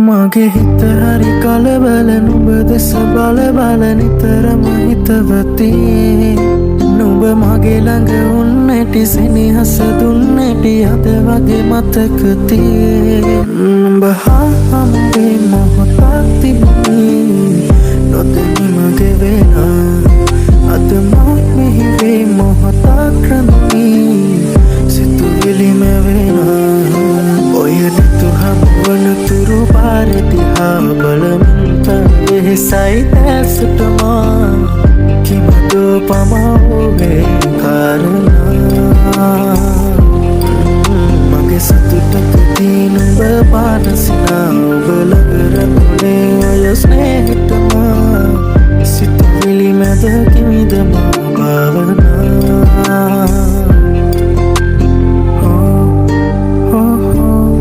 මගේ හිත හරි කලබල නුඹ දෙස බල බල නිතරම හිතවති නුඹ මගේ ළඟ උන්නැටි සෙනෙහස දුන්නැටි අද වගේ මතකති නුඹ හා හමුවේ මොහොතක් තිබුණේ නොදැනි මගේ වෙලා අද මා මෙහි වේ මොහොතක් රඳුනි සිතුවිලිම වෙලා ඔය නිතු හමුවන තුරු පාරේ දිහා බලමින් වෙහෙසයි දැසටමා කිමදෝ පමාවුවේ කාරණා මගේ සතුටකදී නුඹ පානසිනා ඔබ ළඟ රැඳුනේ